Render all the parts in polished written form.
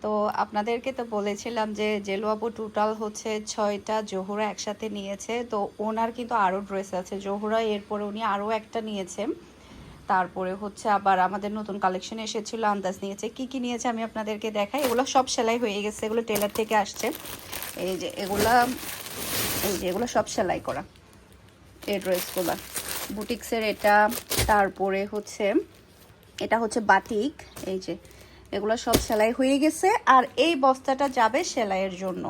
তো আপনাদেরকে তো বলেছিলাম যে জেলু আপু টোটাল হচ্ছে 6টা জোহরা একসাথে নিয়েছে। তো ওনার কিন্তু আরও ড্রেস আছে জোহরা, এরপরে উনি আরও একটা নিয়েছে। তারপরে হচ্ছে আবার আমাদের নতুন কালেকশন এসেছিল, আন্দাজ নিয়েছে। কি কি নিয়েছে আমি আপনাদেরকে দেখাই। এগুলো সব সেলাই হয়ে গেছে, এগুলো টেলার থেকে আসছে। এই যে এগুলো সব সেলাই করা এই ড্রেসগুলো, বুটিক্সের এটা। তারপরে হচ্ছে এটা হচ্ছে বাটিক। এই যে এগুলো সব সেলাই হয়ে গেছে, আর এই বস্তাটা যাবে সেলাইয়ের জন্য।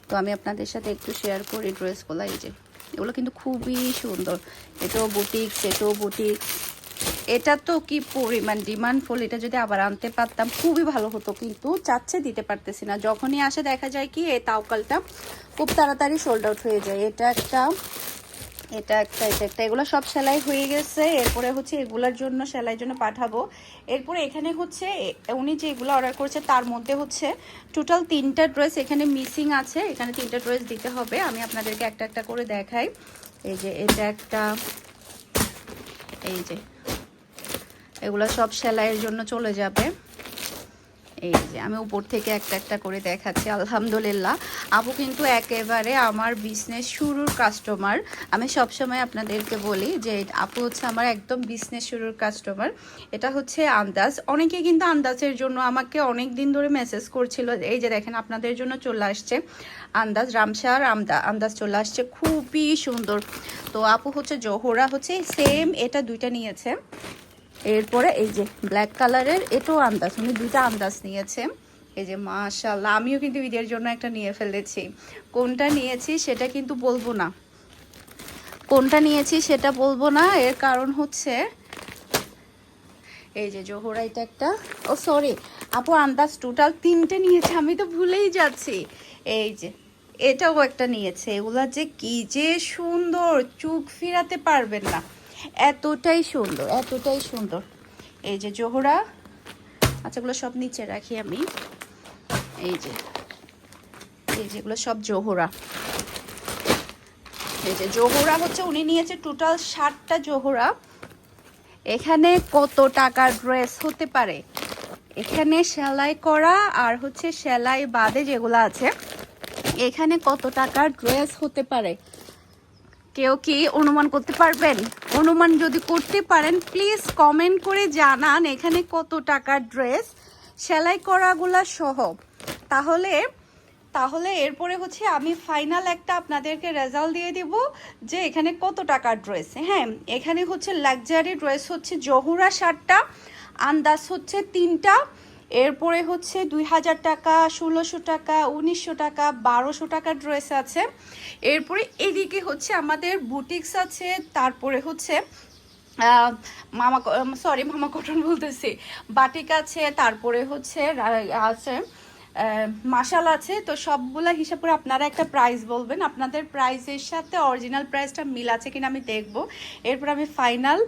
তো আমি আপনাদের সাথে একটু শেয়ার করি ড্রেসগুলো। এই যে এগুলো কিন্তু খুবই সুন্দর, এটাও বুটিক্স, এটাও বুটিক্স। এটা তো কি পরিমাণ ডিমান্ডফুল, এটা যদি আবার আনতে পারতাম খুবই ভালো হতো, কিন্তু চাচ্ছে দিতে পারতেছি না। যখনই আসে দেখা যায় কি এই তাওকালটা খুব তাড়াতাড়ি সোল্ড আউট হয়ে যায়। এটা একটা, এটা একটা, এগুলো সব সেলাই হয়ে গেছে। এরপরে হচ্ছে এগুলোর জন্য সেলাইয়ের জন্য পাঠাবো। এরপরে এখানে হচ্ছে উনি যেগুলো অর্ডার করেছে তার মধ্যে হচ্ছে টোটাল 3টা ড্রেস এখানে মিসিং আছে। এখানে 3টা ড্রেস দিতে হবে, আমি আপনাদেরকে একটা একটা করে দেখাই। এই যে এটা একটা, এই যে এগুলো সব সেলাইয়ের জন্য চলে যাবে। এই যে আমি উপর থেকে একটা একটা করে দেখাচ্ছি। আলহামদুলিল্লাহ আপু কিন্তু একেবারে আমার বিজনেস শুরুর কাস্টমার। আমি সবসময় আপনাদেরকে বলি যে আপু হচ্ছে আমার একদম বিজনেস শুরুর কাস্টমার। এটা হচ্ছে আন্দাজ। অনেকে কিন্তু আন্দাজের জন্য আমাকে অনেক দিন ধরে মেসেজ করছিল। এই যে দেখেন আপনাদের জন্য চলে আসছে আন্দাজ, রামসার আন্দাজ চলে আসছে, খুবই সুন্দর। তো আপু হচ্ছে জোহরা হচ্ছে সেম এটা 2টা নিয়েছে। এরপরে এই যে ব্ল্যাক কালারের এটাও আন্দাজ, উনি 2টা আন্দাজ নিয়েছে। এই যে মাশাআল্লাহ, আমিও কিন্তু ঈদের জন্য একটা নিয়ে ফেলেছি। কোনটা নিয়েছি সেটা কিন্তু বলবো না, কোনটা নিয়েছি সেটা বলবো না। এর কারণ হচ্ছে এই যে জোহরা এটা একটা, ও সরি আপু আন্দাজ টোটাল 3টে নিয়েছে, আমি তো ভুলেই যাচ্ছি। এই যে এটাও একটা নিয়েছে। এগুলা যে কি যে সুন্দর, চোখ ফিরাতে পারবেন না, এতটাই সুন্দর, এতটাই সুন্দর। এই যে জোহরা, আচ্ছা এগুলো সব নিচে রাখি আমি। এই যে যেগুলো সব জোহরা। এই যে জোহরা হচ্ছে উনি নিয়েছে টোটাল 60টা জোহরা। এখানে কত টাকার ড্রেস হতে পারে, এখানে সেলাই করা আর হচ্ছে সেলাই বাদে যেগুলো আছে, এখানে কত টাকার ড্রেস হতে পারে কেউ কি অনুমান করতে পারবেন? অনুমান যদি করতে পারেন প্লিজ কমেন্ট করে জানান এখানে কত টাকার ড্রেস সেলাই করাগুলা সহ। তাহলে তাহলে এরপরে হচ্ছে আমি ফাইনাল একটা আপনাদেরকে রেজাল্ট দিয়ে দিব যে এখানে কত টাকার ড্রেস। হ্যাঁ, এখানে হচ্ছে লাক্সারি ড্রেস হচ্ছে জোহরা 60টা, আন্দাজ হচ্ছে 3টা, এরপরে হচ্ছে 2000 টাকা, 1600 টাকা, 1900 টাকা, 1200 টাকার ড্রেস আছে। এরপরে এদিকে হচ্ছে আমাদের বুটিক্স আছে। তারপরে হচ্ছে মামা কটন বলতেছি, বাটিক আছে। তারপরে হচ্ছে আছে মাশাল আছে। তো সবগুলা হিসাব করে আপনারা একটা প্রাইস বলবেন, আপনাদের প্রাইসের সাথে অরিজিনাল প্রাইসটা মিল আছে কিনা আমি দেখব। এরপর আমি ফাইনাল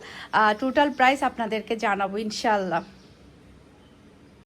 টোটাল প্রাইস আপনাদেরকে জানাবো ইনশাল্লাহ।